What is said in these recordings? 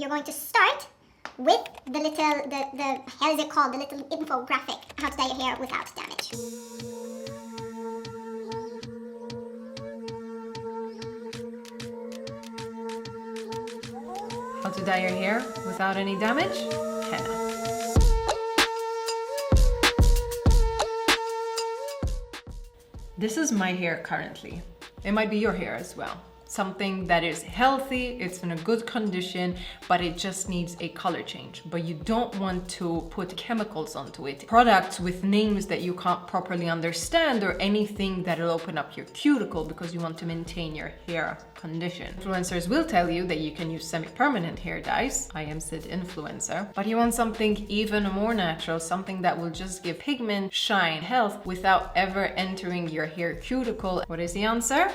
You're going to start with the little, how is it called? The little infographic, how to dye your hair without damage. How to dye your hair without any damage? Henna. This is my hair currently. It might be your hair as well. Something that is healthy, it's in a good condition, but it just needs a color change. But you don't want to put chemicals onto it. Products with names that you can't properly understand or anything that'll open up your cuticle because you want to maintain your hair condition. Influencers will tell you that you can use semi-permanent hair dyes. I am said influencer. But you want something even more natural, something that will just give pigment, shine, health without ever entering your hair cuticle. What is the answer?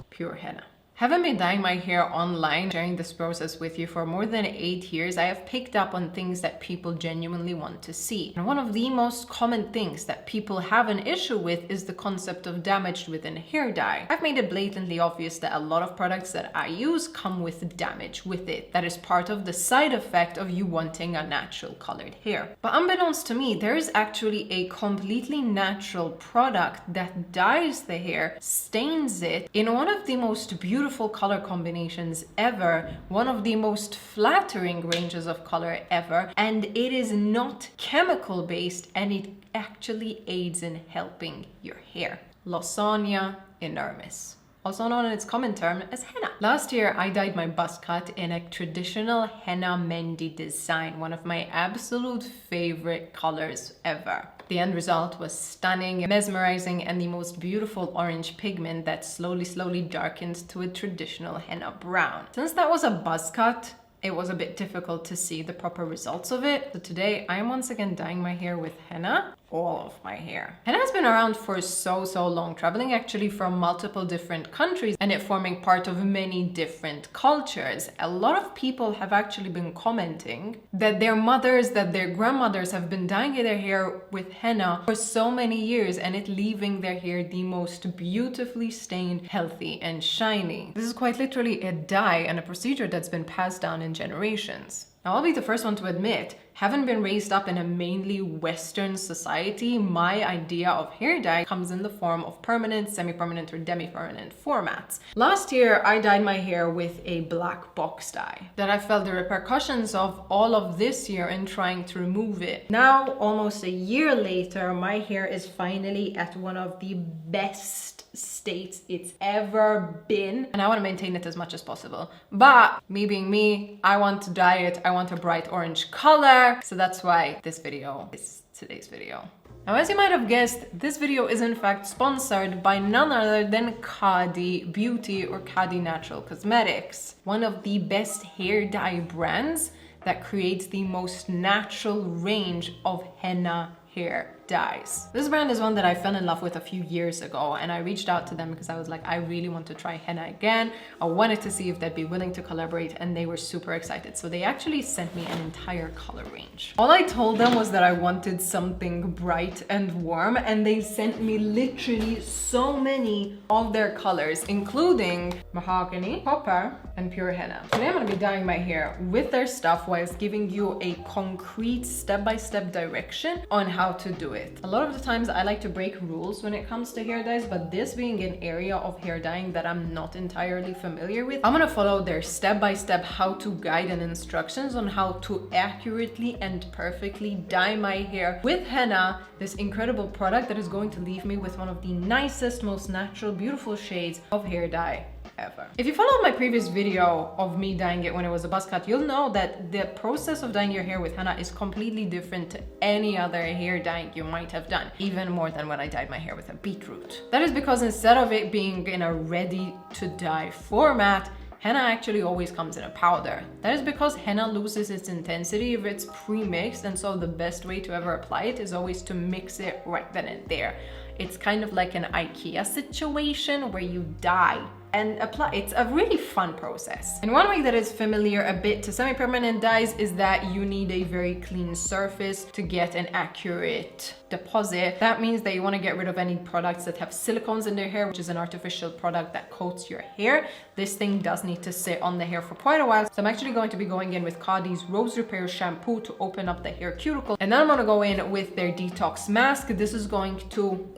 Pure henna. Having been dyeing my hair online, sharing this process with you for more than 8 years, I have picked up on things that people genuinely want to see. And one of the most common things that people have an issue with is the concept of damage within hair dye. I've made it blatantly obvious that a lot of products that I use come with damage with it. That is part of the side effect of you wanting a natural colored hair. But unbeknownst to me, there is actually a completely natural product that dyes the hair, stains it in one of the most beautiful color combinations ever, one of the most flattering ranges of color ever, and it is not chemical based and it actually aids in helping your hair. Lawsonia enormis, also known in its common term as henna. Last year, I dyed my buzz cut in a traditional henna mehndi design, one of my absolute favorite colors ever. The end result was stunning, mesmerizing, and the most beautiful orange pigment that slowly darkened to a traditional henna brown. Since that was a buzz cut, it was a bit difficult to see the proper results of it. So today I am once again dyeing my hair with henna, all of my hair. Henna has been around for so long, traveling actually from multiple different countries and it forming part of many different cultures. A lot of people have actually been commenting that their mothers, that their grandmothers have been dyeing their hair with henna for so many years and it leaving their hair the most beautifully stained, healthy and shiny. This is quite literally a dye and a procedure that's been passed down in generations. Now, I'll be the first one to admit, having been raised up in a mainly Western society, my idea of hair dye comes in the form of permanent, semi-permanent or demi-permanent formats. Last year, I dyed my hair with a black box dye that I felt the repercussions of all of this year in trying to remove it. Now, almost a year later, my hair is finally at one of the best states it's ever been, and I want to maintain it as much as possible. But me being me, I want to dye it. I want a bright orange color, so that's why this video is today's video. Now, as you might have guessed, this video is in fact sponsored by none other than Khadi Beauty or Khadi Natural Cosmetics, one of the best hair dye brands that creates the most natural range of henna hair dyes. This brand is one that I fell in love with a few years ago and I reached out to them because I was like, I really want to try henna again. I wanted to see if they'd be willing to collaborate and they were super excited. So they actually sent me an entire color range. All I told them was that I wanted something bright and warm and they sent me literally so many of their colors, including mahogany, copper, and pure henna. Today I'm going to be dyeing my hair with their stuff whilst giving you a concrete step-by-step direction on how to do it. A lot of the times I like to break rules when it comes to hair dyes, but this being an area of hair dyeing that I'm not entirely familiar with, I'm gonna follow their step-by-step how-to guide and instructions on how to accurately and perfectly dye my hair with henna, this incredible product that is going to leave me with one of the nicest, most natural, beautiful shades of hair dye ever. If you followed my previous video of me dyeing it when it was a buzz cut, you'll know that the process of dyeing your hair with henna is completely different to any other hair dyeing you might have done, even more than when I dyed my hair with a beetroot. That is because instead of it being in a ready to dye format, henna actually always comes in a powder. That is because henna loses its intensity if it's pre-mixed, and so the best way to ever apply it is always to mix it right then and there. It's kind of like an IKEA situation where you dye and apply. It's a really fun process. And one way that is familiar a bit to semi-permanent dyes is that you need a very clean surface to get an accurate deposit. That means that you want to get rid of any products that have silicones in their hair, which is an artificial product that coats your hair. This thing does need to sit on the hair for quite a while. So I'm actually going to be going in with Khadi's Rose Repair shampoo to open up the hair cuticle. And then I'm going to go in with their detox mask. This is going to...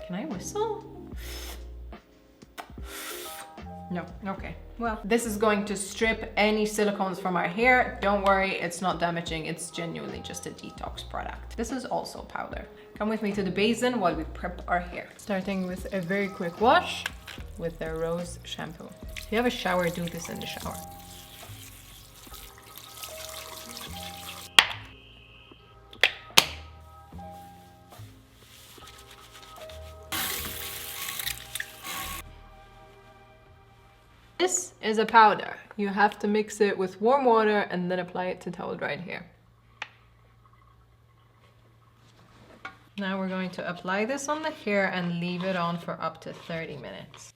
Can I whistle? No, okay. Well, this is going to strip any silicones from our hair. Don't worry, it's not damaging. It's genuinely just a detox product. This is also powder. Come with me to the basin while we prep our hair. Starting with a very quick wash with their rose shampoo. If you have a shower, do this in the shower. This is a powder. You have to mix it with warm water and then apply it to towel dried hair. Now we're going to apply this on the hair and leave it on for up to 30 minutes.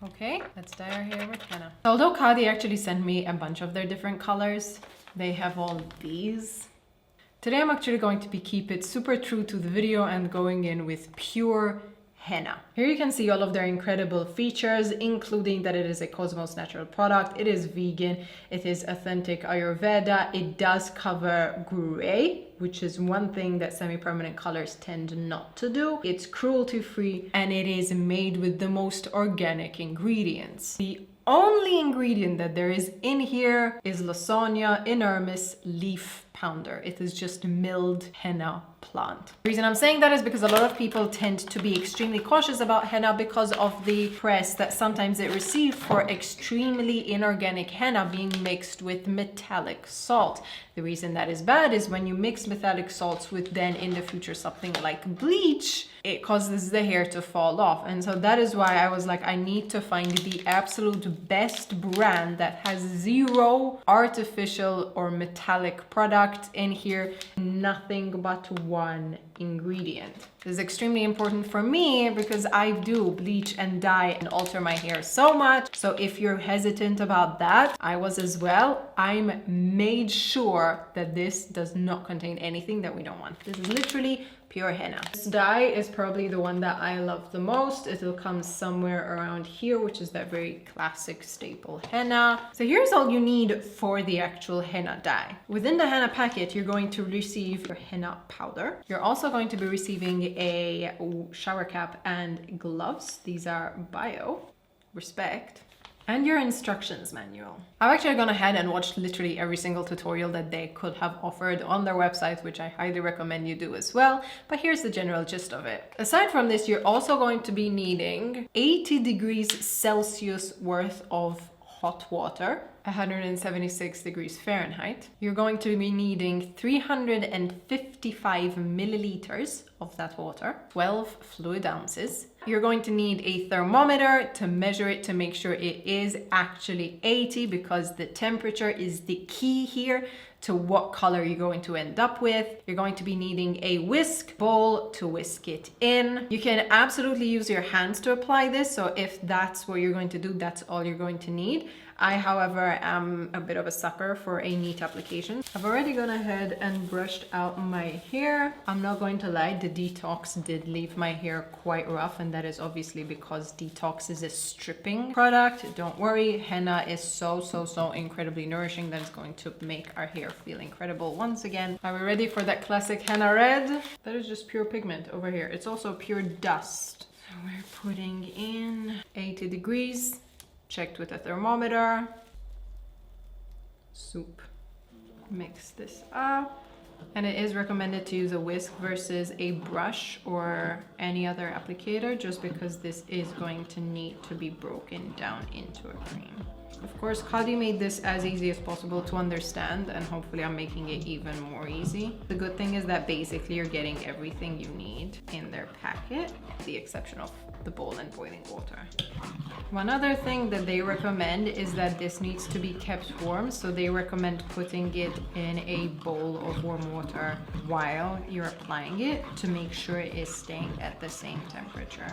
Okay, let's dye our hair with henna. Although Khadi actually sent me a bunch of their different colors, they have all these. Today I'm actually going to keep it super true to the video and going in with pure henna. Here you can see all of their incredible features, including that it is a Cosmos natural product, it is vegan, it is authentic Ayurveda, it does cover gray, which is one thing that semi-permanent colors tend not to do. It's cruelty free and it is made with the most organic ingredients. The only ingredient that there is in here is Lawsonia inermis leaf pounder. It is just milled henna plant. The reason I'm saying that is because a lot of people tend to be extremely cautious about henna because of the press that sometimes it received for extremely inorganic henna being mixed with metallic salt. The reason that is bad is when you mix metallic salts with then in the future something like bleach, it causes the hair to fall off. And so that is why I was like, I need to find the absolute best brand that has zero artificial or metallic product in here, nothing but one ingredient. This is extremely important for me because I do bleach and dye and alter my hair so much. So if you're hesitant about that, I was as well. I'm made sure that this does not contain anything that we don't want. This is literally pure henna. This dye is probably the one that I love the most. It'll come somewhere around here, which is that very classic staple henna. So here's all you need for the actual henna dye. Within the henna packet, you're going to receive your henna powder. You're also going to be receiving a shower cap and gloves. These are bio, respect. And your instructions manual. I've actually gone ahead and watched literally every single tutorial that they could have offered on their website, which I highly recommend you do as well. But here's the general gist of it. Aside from this, you're also going to be needing 80 degrees Celsius worth of hot water, 176 degrees Fahrenheit. You're going to be needing 355 milliliters of that water, 12 fluid ounces. You're going to need a thermometer to measure it to make sure it is actually 80 because the temperature is the key here to what color you're going to end up with. You're going to be needing a whisk bowl to whisk it in. You can absolutely use your hands to apply this. So if that's what you're going to do, that's all you're going to need. I, however, am a bit of a sucker for a neat application. I've already gone ahead and brushed out my hair. I'm not going to lie, the detox did leave my hair quite rough, and that is obviously because detox is a stripping product. Don't worry, henna is so incredibly nourishing that it's going to make our hair feel incredible once again. Are we ready for that classic henna red? That is just pure pigment over here. It's also pure dust. So we're putting in 80 degrees. Checked with a thermometer. Soup. Mix this up. And it is recommended to use a whisk versus a brush or any other applicator, just because this is going to need to be broken down into a cream. Of course, Khadi made this as easy as possible to understand, and hopefully I'm making it even more easy. The good thing is that basically you're getting everything you need in their packet, with the exception of the bowl and boiling water. One other thing that they recommend is that this needs to be kept warm, so they recommend putting it in a bowl of warm water while you're applying it to make sure it is staying at the same temperature.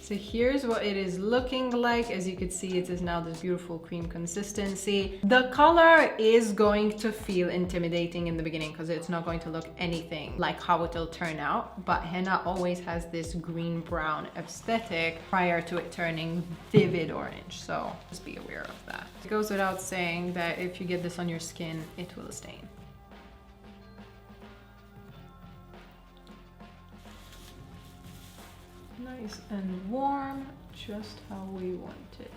So here's what it is looking like. As you can see, it is now this beautiful cream consistency. The color is going to feel intimidating in the beginning because it's not going to look anything like how it'll turn out. But henna always has this green-brown aesthetic prior to it turning vivid orange. So just be aware of that. It goes without saying that if you get this on your skin, it will stain. Nice and warm, just how we want it.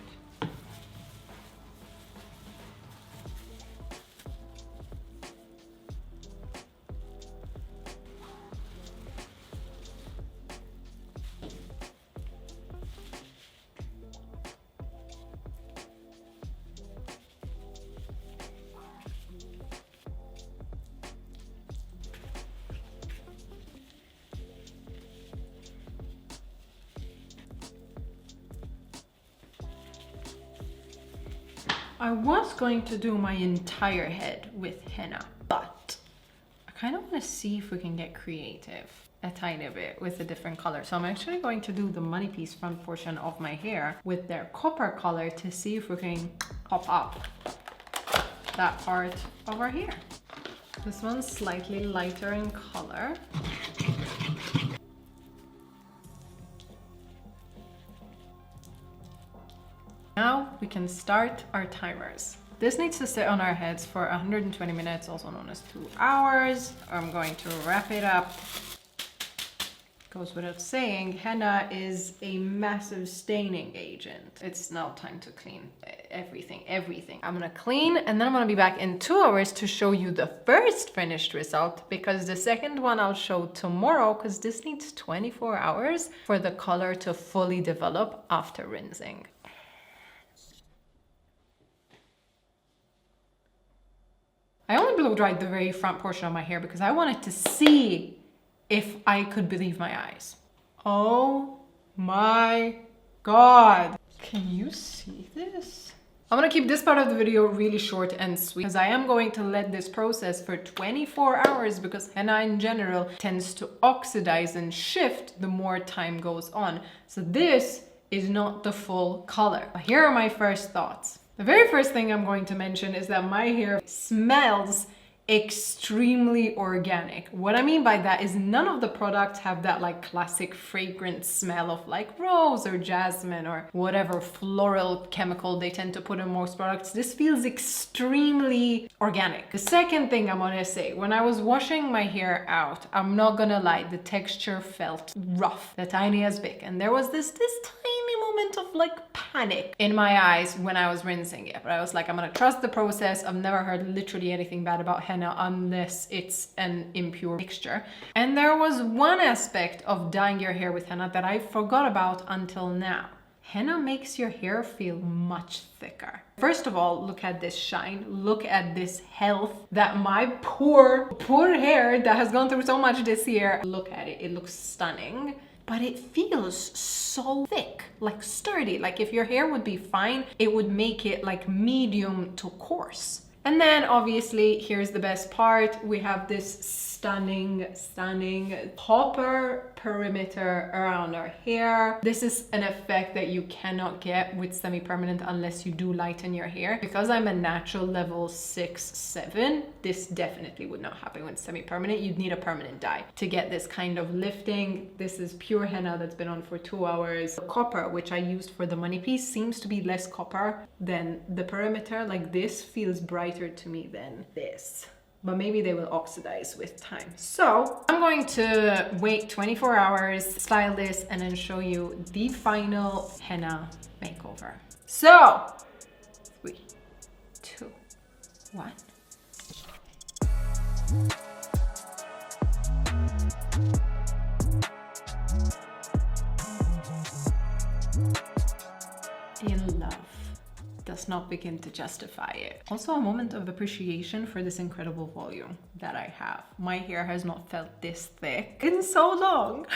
I was going to do my entire head with henna, but I kind of want to see if we can get creative a tiny bit with a different color. So I'm actually going to do the money piece front portion of my hair with their copper color to see if we can pop up that part of our hair. This one's slightly lighter in color. Now we can start our timers. This needs to sit on our heads for 120 minutes, also known as 2 hours. I'm going to wrap it up. Goes without saying, henna is a massive staining agent. It's now time to clean everything. I'm gonna clean and then I'm gonna be back in 2 hours to show you the first finished result, because the second one I'll show tomorrow, because this needs 24 hours for the color to fully develop after rinsing. I only blow dried the very front portion of my hair because I wanted to see if I could believe my eyes. Oh my God. Can you see this? I'm gonna keep this part of the video really short and sweet because I am going to let this process for 24 hours because henna in general tends to oxidize and shift the more time goes on. So this is not the full color. Here are my first thoughts. The very first thing I'm going to mention is that my hair smells extremely organic. What I mean by that is none of the products have that like classic fragrant smell of like rose or jasmine or whatever floral chemical they tend to put in most products. This feels extremely organic. The second thing I'm gonna say, when I was washing my hair out, I'm not gonna lie, the texture felt rough, the tiniest bit, and there was this tiny moment of like panic in my eyes when I was rinsing it, but I was like, I'm gonna trust the process. I've never heard literally anything bad about henna unless it's an impure mixture. And there was one aspect of dyeing your hair with henna that I forgot about until now. Henna makes your hair feel much thicker. First of all, look at this shine, look at this health that my poor hair that has gone through so much this year, look at it, it looks stunning. But it feels so thick, like sturdy. Like if your hair would be fine, it would make it like medium to coarse. And then obviously, here's the best part. We have this stunning copper perimeter around our hair. This is an effect that you cannot get with semi-permanent unless you do lighten your hair. Because I'm a natural level 6-7, this definitely would not happen with semi-permanent. You'd need a permanent dye to get this kind of lifting. This is pure henna that's been on for 2 hours. The copper, which I used for the money piece, seems to be less copper than the perimeter. Like this feels brighter to me than this. But maybe they will oxidize with time. So I'm going to wait 24 hours, style this, and then show you the final henna makeover. So 3, 2, 1. In love does not begin to justify it. Also a moment of appreciation for this incredible volume that I have. My hair has not felt this thick in so long.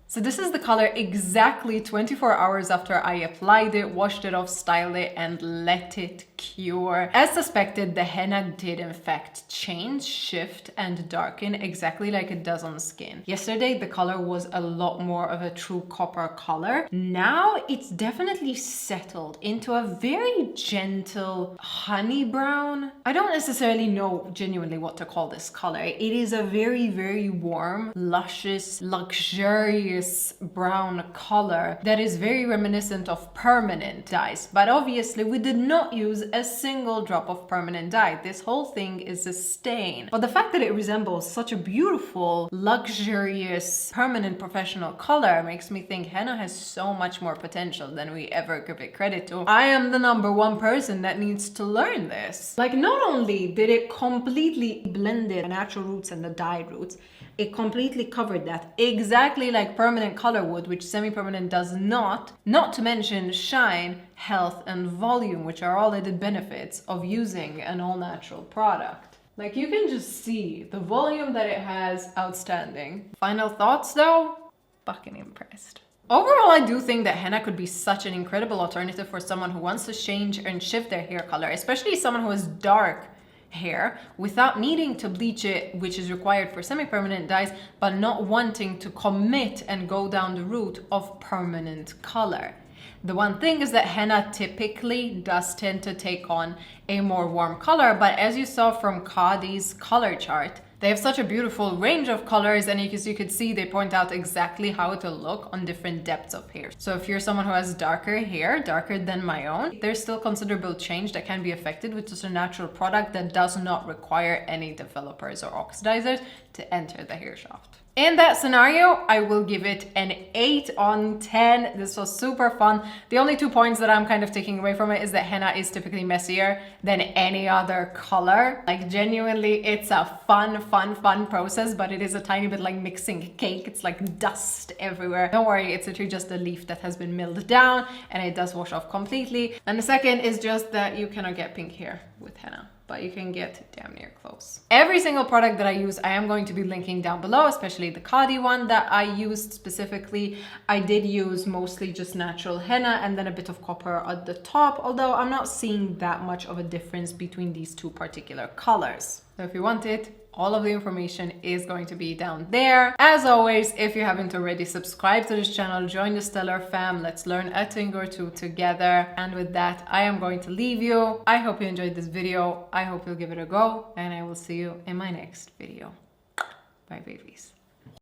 So this is the color exactly 24 hours after I applied it, washed it off, styled it, and let it cure. As suspected, the henna did in fact change, shift, and darken exactly like it does on skin. Yesterday, the color was a lot more of a true copper color. Now it's definitely settled into a very gentle honey brown. I don't necessarily know genuinely what to call this color. It is a very, very warm, luscious, luxurious brown color that is very reminiscent of permanent dyes. But obviously we did not use a single drop of permanent dye. This whole thing is a stain. But the fact that it resembles such a beautiful, luxurious, permanent professional color makes me think henna has so much more potential than we ever give it credit to. I am the #1 person that needs to learn this. Like, not only did it completely blend the natural roots and the dyed roots, it completely covered that exactly like permanent color would, which semi-permanent does not to mention shine, health, and volume, which are all added benefits of using an all-natural product. Like, you can just see the volume that it has, outstanding. Final thoughts though? Fucking impressed. Overall, I do think that henna could be such an incredible alternative for someone who wants to change and shift their hair color, especially someone who has dark hair without needing to bleach it, which is required for semi-permanent dyes, but not wanting to commit and go down the route of permanent color. The one thing is that henna typically does tend to take on a more warm color, but as you saw from Khadi's color chart, they have such a beautiful range of colors, and as you could see, they point out exactly how it will look on different depths of hair. So if you're someone who has darker hair, darker than my own, there's still considerable change that can be affected with just a natural product that does not require any developers or oxidizers to enter the hair shaft. In that scenario, I will give it an 8 on 10. This was super fun. The only 2 points that I'm kind of taking away from it is that henna is typically messier than any other color. Like, genuinely, it's a fun process, but it is a tiny bit like mixing cake. It's like dust everywhere. Don't worry, it's literally just a leaf that has been milled down, and it does wash off completely. And the second is just that you cannot get pink hair with henna, but you can get damn near close. Every single product that I use, I am going to be linking down below, especially the Khadi one that I used specifically. I did use mostly just natural henna and then a bit of copper at the top, although I'm not seeing that much of a difference between these two particular colors. So if you want it, all of the information is going to be down there. As always, if you haven't already subscribed to this channel, join the Stellar fam. Let's learn a thing or two together. And with that, I am going to leave you. I hope you enjoyed this video. I hope you'll give it a go, and I will see you in my next video. Bye, babies.